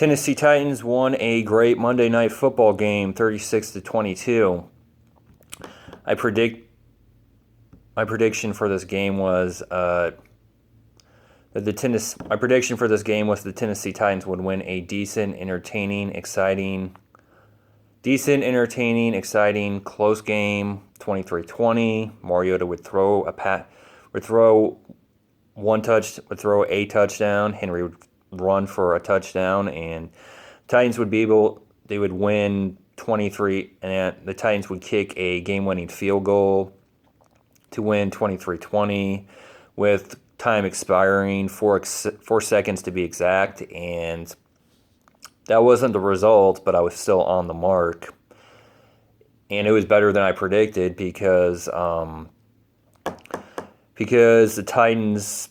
Tennessee Titans won a great Monday Night Football game, 36-22. I predict my prediction for this game was that my prediction for this game was the Tennessee Titans would win a decent, entertaining, exciting, close game, 23-20. Mariota would throw a touchdown. Henry would run for a touchdown, and Titans would they would win 23, and the Titans would kick a game-winning field goal to win 23-20 with time expiring, 4 seconds to be exact, and that wasn't the result, but I was still on the mark, and it was better than I predicted because the Titans,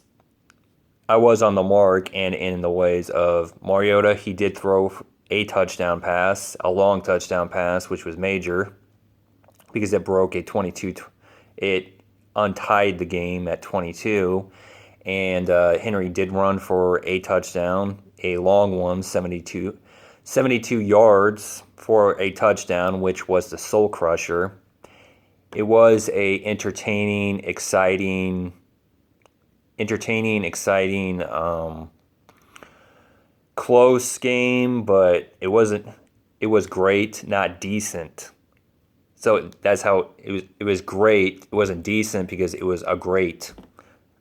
I was on the mark, and in the ways of Mariota, he did throw a long touchdown pass, which was major because it broke it untied the game at 22, and Henry did run for a touchdown, a long one, 72 yards for a touchdown, which was the soul crusher. It was a entertaining, exciting, close game, but it was great, not decent. So that's how it was great. It wasn't decent because it was a great,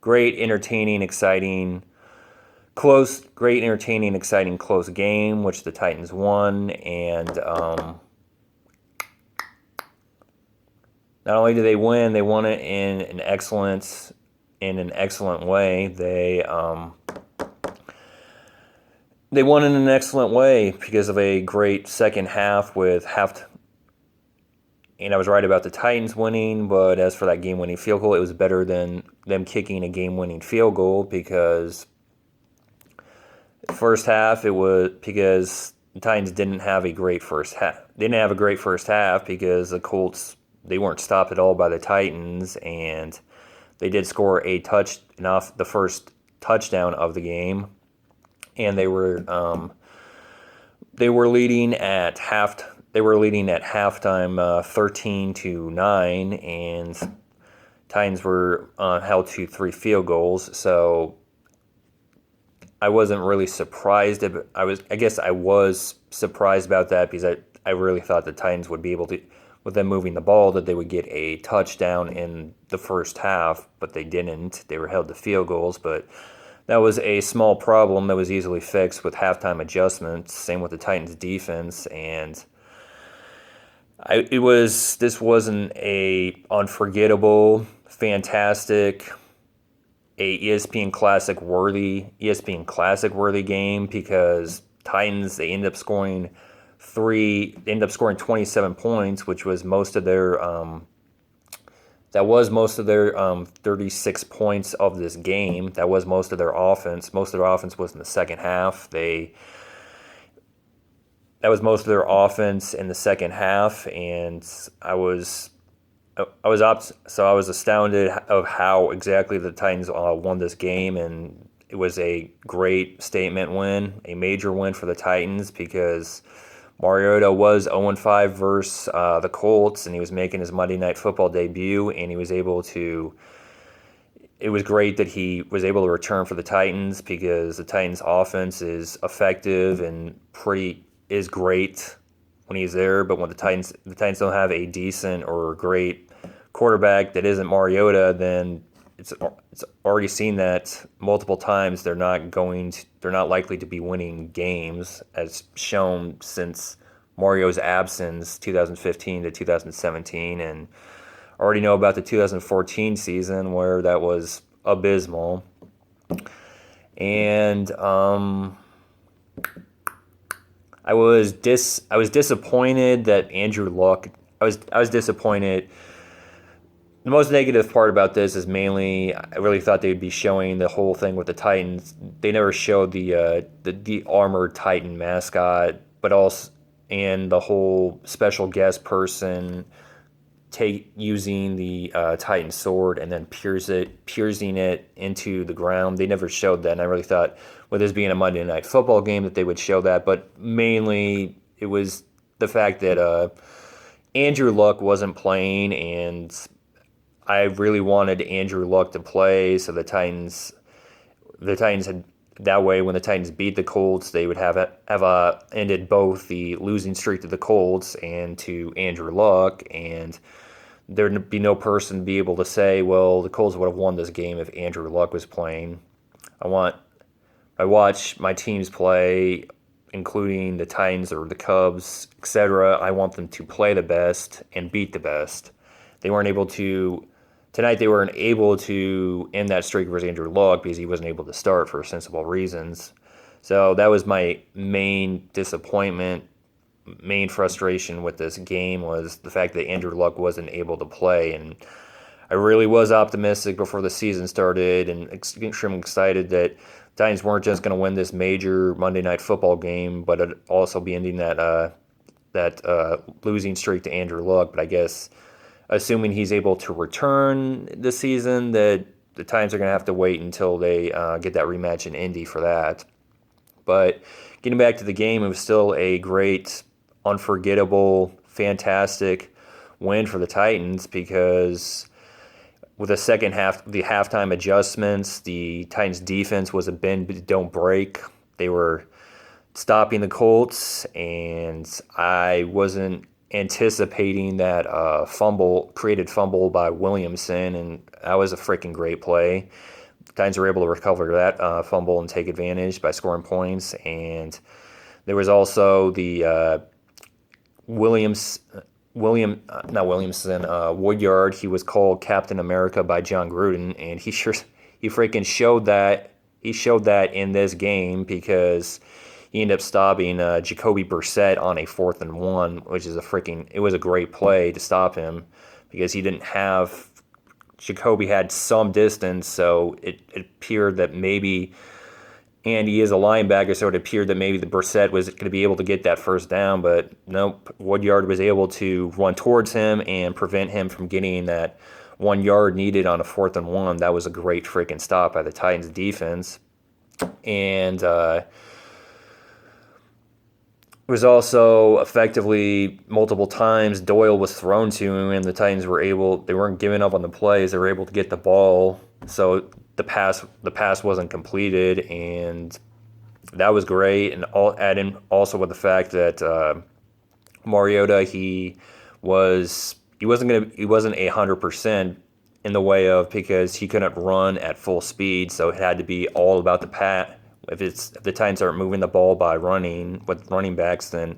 entertaining, exciting, close game, which the Titans won. And not only did they win, they won it in an excellent way. They won in an excellent way because of a great second half and I was right about the Titans winning, but as for that game-winning field goal, it was better than them kicking a game-winning field goal because first half it was because the Titans didn't have a great first half. They didn't have a great first half because the Colts, they weren't stopped at all by the Titans, and they did score the first touchdown of the game, and they were leading at halftime 13-9, and Titans were held to 3 field goals. So I wasn't really surprised. I guess I was surprised about that because I really thought the Titans would be able to, with them moving the ball, that they would get a touchdown in the first half, but they didn't. They were held to field goals, but that was a small problem that was easily fixed with halftime adjustments. Same with the Titans defense, and this wasn't a unforgettable, fantastic, a ESPN Classic worthy game because Titans, they ended up scoring 27 points, which was most of their 36 points of this game. That was most of their offense. Most of their offense was in the second half. That was most of their offense in the second half, and I was astounded of how exactly the Titans won this game, and it was a great statement win, a major win for the Titans because Mariota was 0-5 versus the Colts, and he was making his Monday Night Football debut, and he was able to. It was great that he was able to return for the Titans because the Titans' offense is effective and is great when he's there, but when the Titans don't have a decent or great quarterback that isn't Mariota, then it's already seen that multiple times they're not likely to be winning games, as shown since Mario's absence 2015 to 2017, and already know about the 2014 season where that was abysmal. And I was disappointed that Andrew Luck. I was disappointed. The most negative part about this is mainly I really thought they'd be showing the whole thing with the Titans. They never showed the armored Titan mascot, but also and the whole special guest person using the Titan sword and then piercing it into the ground. They never showed that, and I really thought, with this being a Monday Night Football game, that they would show that. But mainly, it was the fact that Andrew Luck wasn't playing, and I really wanted Andrew Luck to play, so the Titans had that way. When the Titans beat the Colts, they would have ended both the losing streak to the Colts and to Andrew Luck, and there'd be no person to be able to say, well, the Colts would have won this game if Andrew Luck was playing. I watch my teams play, including the Titans or the Cubs, etc. I want them to play the best and beat the best. They weren't able to. Tonight they weren't able to end that streak versus Andrew Luck because he wasn't able to start for sensible reasons. So that was my main disappointment, main frustration with this game, was the fact that Andrew Luck wasn't able to play. And I really was optimistic before the season started and extremely excited that Titans weren't just going to win this major Monday Night Football game, but it'd also be ending that losing streak to Andrew Luck. But I guess, assuming he's able to return this season, that the Titans are going to have to wait until they get that rematch in Indy for that. But getting back to the game, it was still a great, unforgettable, fantastic win for the Titans, because with the second half, the halftime adjustments, the Titans defense was a bend but don't break. They were stopping the Colts, and I wasn't anticipating that created fumble by Williamson, and that was a freaking great play. The Titans were able to recover that fumble and take advantage by scoring points. And there was also the Woodyard. He was called Captain America by John Gruden, and he freaking showed that. He showed that in this game, because he ended up stopping Jacoby Brissett on a 4th and 1, which is it was a great play to stop him, because Jacoby had some distance, so it appeared that maybe, and he is a linebacker, so it appeared that maybe the Brissett was going to be able to get that first down, but nope, Woodyard was able to run towards him and prevent him from getting that 1 yard needed on a 4th and 1. That was a great freaking stop by the Titans defense. And it was also effectively multiple times Doyle was thrown to him, and the Titans they weren't giving up on the plays. They were able to get the ball, so the pass wasn't completed, and that was great. And add in also with the fact that Mariota, he wasn't 100% in the way of, because he couldn't run at full speed, so it had to be all about the pass. If the Titans aren't moving the ball by running with running backs, then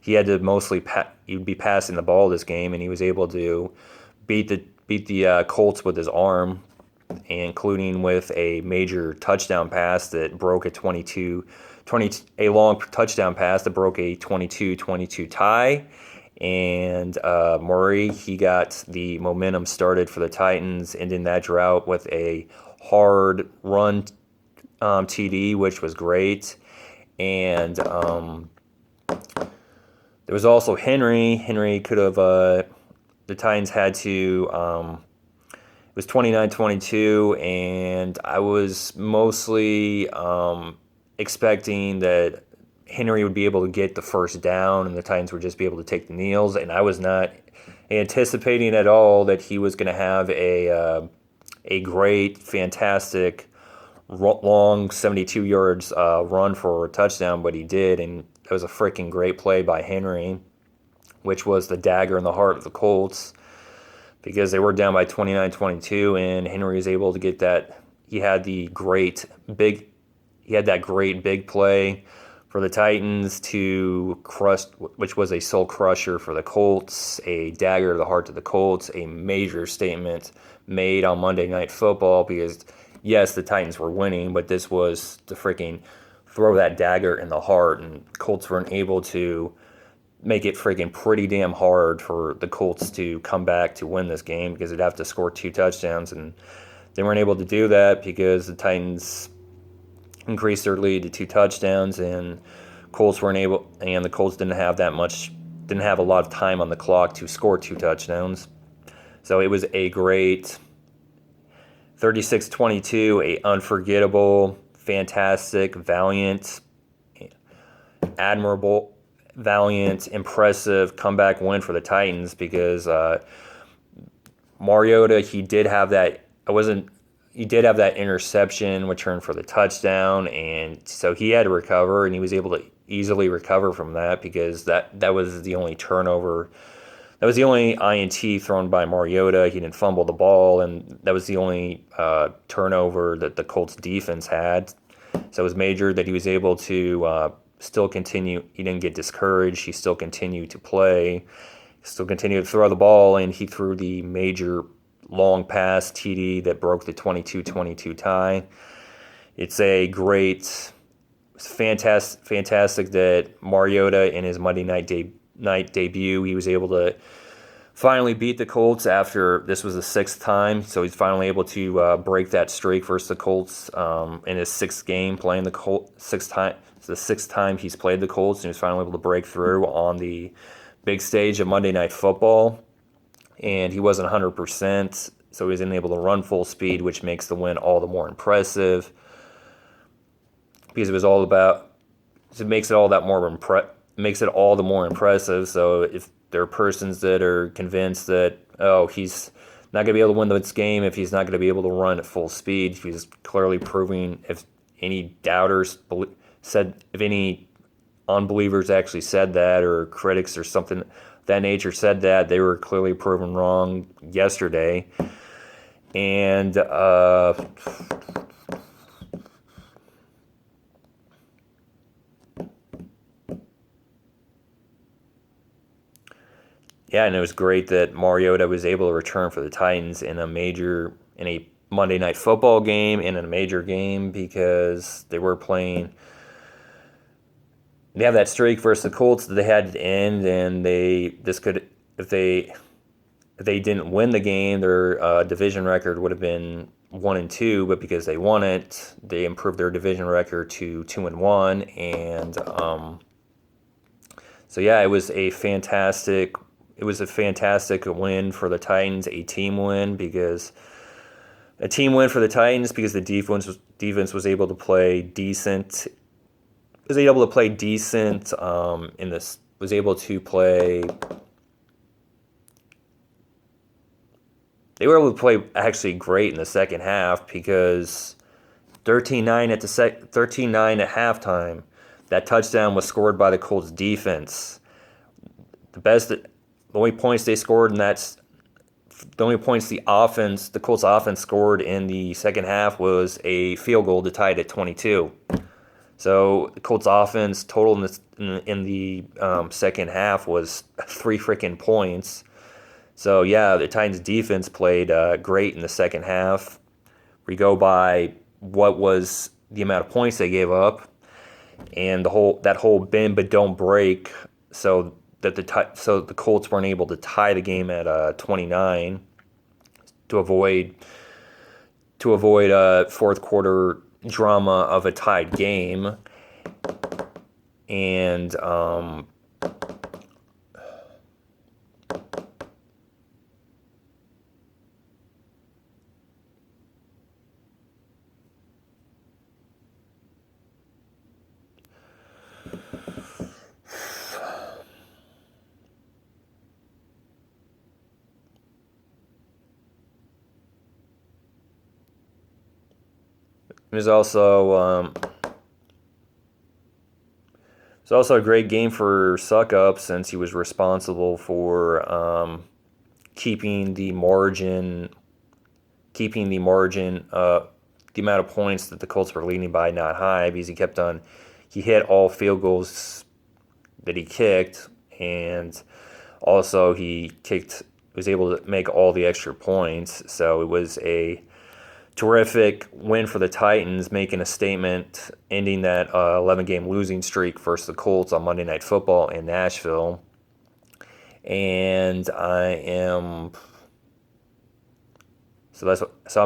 he had to mostly he'd be passing the ball this game, and he was able to beat the Colts with his arm, including with a major touchdown pass that broke a long touchdown pass that broke a 22-22 tie. And Murray, he got the momentum started for the Titans, ending that drought with a hard run TD, which was great. And there was also Henry. Henry could have, the Titans had to, it was 29-22, and I was mostly expecting that Henry would be able to get the first down and the Titans would just be able to take the kneels, and I was not anticipating at all that he was going to have a great, fantastic, long 72 yards run for a touchdown, but he did, and it was a freaking great play by Henry, which was the dagger in the heart of the Colts, because they were down by 29-22, and Henry was able to get that. He had that great big play for the Titans to crush, which was a soul crusher for the Colts, a dagger to the heart of the Colts, a major statement made on Monday Night Football, because yes, the Titans were winning, but this was to freaking throw that dagger in the heart, and Colts weren't able to make it freaking pretty damn hard for the Colts to come back to win this game, because they'd have to score 2 touchdowns, and they weren't able to do that because the Titans increased their lead to 2 touchdowns, and the Colts didn't have a lot of time on the clock to score 2 touchdowns. So it was a great 36-22, a unforgettable, fantastic, valiant, admirable, valiant, impressive comeback win for the Titans because Mariota, he did have that. He did have that interception return for the touchdown, and so he had to recover, and he was able to easily recover from that because that was the only turnover. That was the only INT thrown by Mariota. He didn't fumble the ball, and that was the only turnover that the Colts defense had. So it was major that he was able to still continue. He didn't get discouraged. He still continued to play, still continued to throw the ball, and he threw the major long pass TD that broke the 22-22 tie. It's a great, fantastic that Mariota in his Monday night debut, he was able to finally beat the Colts after this was the sixth time. So he's finally able to break that streak versus the Colts in his sixth game playing the Colts. It's the sixth time he's played the Colts, and he was finally able to break through on the big stage of Monday Night Football. And he wasn't 100%, so he wasn't able to run full speed, which makes the win all the more impressive. Because it was all about, it makes it all the more impressive. So if there are persons that are convinced that he's not going to be able to win this game if he's not going to be able to run at full speed, he's clearly proving. If any doubters if any unbelievers actually said that, or critics or something of that nature said that, they were clearly proven wrong yesterday. And yeah, and it was great that Mariota was able to return for the Titans in a Monday Night Football game, and in a major game, because they were playing. They have that streak versus the Colts that they had to end, and if they didn't win the game, their division record would have been 1-2. But because they won it, they improved their division record to 2-1, and so yeah, it was a fantastic win for the Titans, a team win for the Titans because the defense was able to play decent. Was able to play decent in this. Was able to play. They were able to play actually great in the second half because 13-9 at halftime. That touchdown was scored by the Colts defense. The only points they scored, and that's the only points the Colts offense scored in the second half was a field goal to tie it at 22. So the Colts offense total in the second half was 3 freaking points. So yeah, the Titans defense played great in the second half. We go by what was the amount of points they gave up, and that whole bend but don't break. So the Colts weren't able to tie the game at 29 to avoid fourth quarter drama of a tied game. And it was also a great game for Suckup since he was responsible for keeping the margin, the amount of points that the Colts were leading by not high, because he hit all field goals that he kicked, and also he was able to make all the extra points. So it was a terrific win for the Titans, making a statement, ending that 11-game losing streak versus the Colts on Monday Night Football in Nashville. And I'm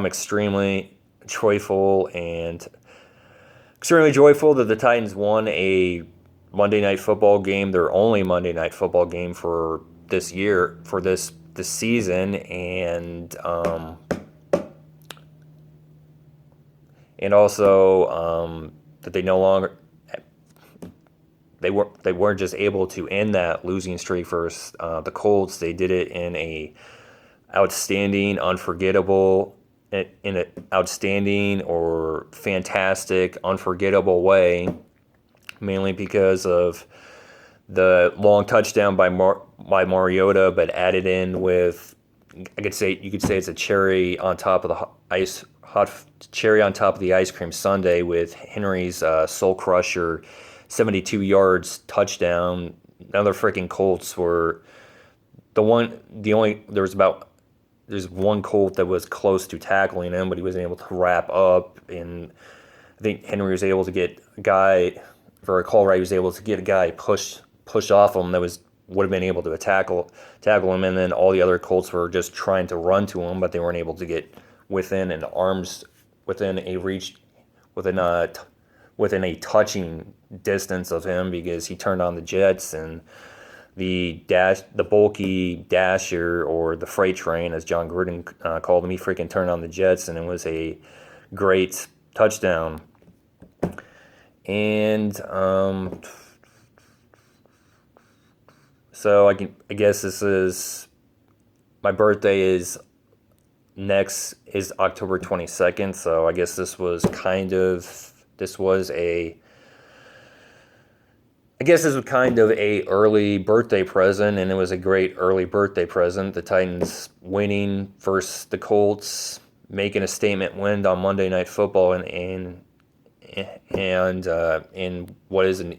extremely joyful that the Titans won a Monday Night Football game, their only Monday Night Football game for this year, for this the season, and also that they weren't just able to end that losing streak versus the Colts. They did it in a outstanding, unforgettable, in an outstanding or fantastic, unforgettable way, mainly because of the long touchdown by Mariota, but added in with, you could say it's a cherry on top of the hot cherry on top of the ice cream sundae with Henry's soul crusher 72 yards touchdown. Another freaking Colts were there's one Colt that was close to tackling him, but he wasn't able to wrap up. And I think Henry was able to get a guy, if I recall right, he was able to get a guy push off him that would have been able to tackle him. And then all the other Colts were just trying to run to him, but they weren't able to get within a touching distance of him, because he turned on the jets, and the bulky dasher, or the freight train, as John Gruden called him, he freaking turned on the jets, and it was a great touchdown. And so I guess this is, my birthday is October 22nd, so I guess this was kind of a early birthday present, and it was a great early birthday present. The Titans winning versus the Colts, making a statement win on Monday Night Football, and in what is a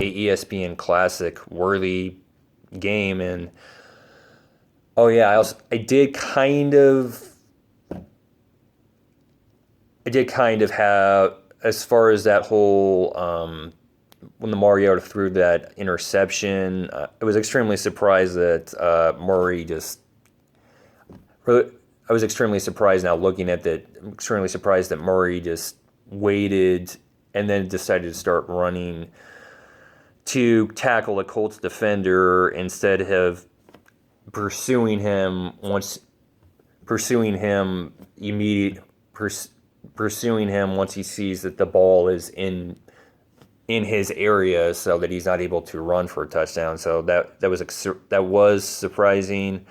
ESPN Classic worthy game. And I did kind of have, as far as that whole when the Mariota threw that interception, I was extremely surprised that Murray just. I was extremely surprised now looking at that. I'm extremely surprised that Murray just waited and then decided to start running to tackle the Colts defender instead of pursuing him once he sees that the ball is in his area, so that he's not able to run for a touchdown. So that was surprising,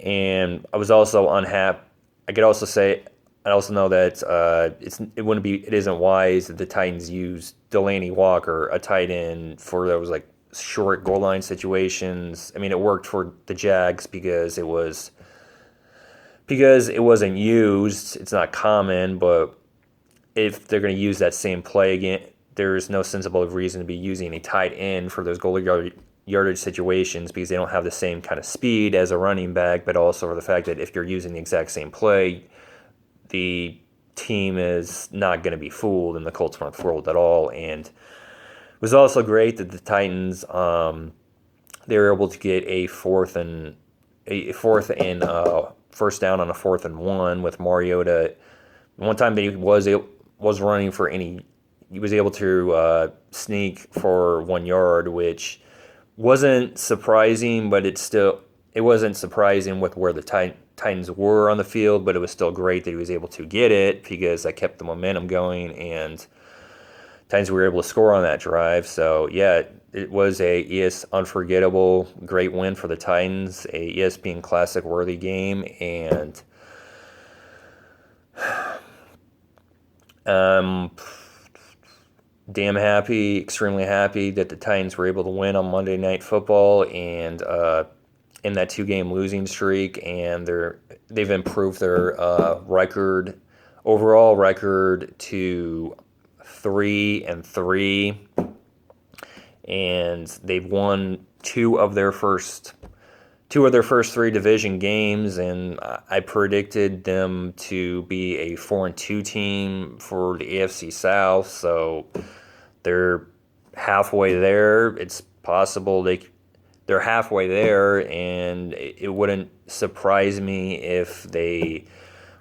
and I was also unhappy. I also know that it isn't wise that the Titans use Delaney Walker, a tight end, for those like short goal line situations. I mean, it worked for the Jags because it wasn't used. It's not common, but if they're going to use that same play again, there's no sensible reason to be using a tight end for those goal yardage situations, because they don't have the same kind of speed as a running back, but also for the fact that if you're using the exact same play, the team is not going to be fooled, and the Colts weren't fooled at all. And it was also great that the Titans they were able to get a fourth and first down on a 4th and 1 with Mariota. One time that he was running for he was able to sneak for 1 yard, which wasn't surprising, but it wasn't surprising with where the Titans were on the field, but it was still great that he was able to get it, because that kept the momentum going, and Titans were able to score on that drive. So yeah, it was unforgettable, great win for the Titans, a ESPN Classic worthy game, and extremely happy that the Titans were able to win on Monday Night Football, and in that 2-game losing streak, and they've improved their overall record to 3-3, and they've won two of their first 3 division games, and I predicted them to be a 4-2 team for the AFC South, so they're halfway there. It's possible they're halfway there, and it wouldn't surprise me if they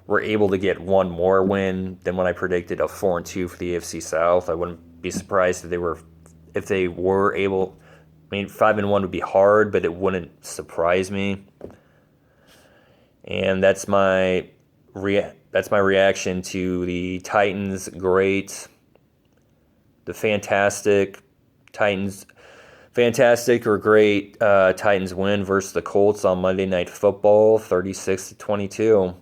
were able to get one more win than when I predicted, a 4-2 for the AFC South. I wouldn't be surprised if they were able I mean, 5-1 would be hard, but it wouldn't surprise me. And that's my reaction to the Titans. Great, the fantastic or great Titans win versus the Colts on Monday Night Football, 36-22.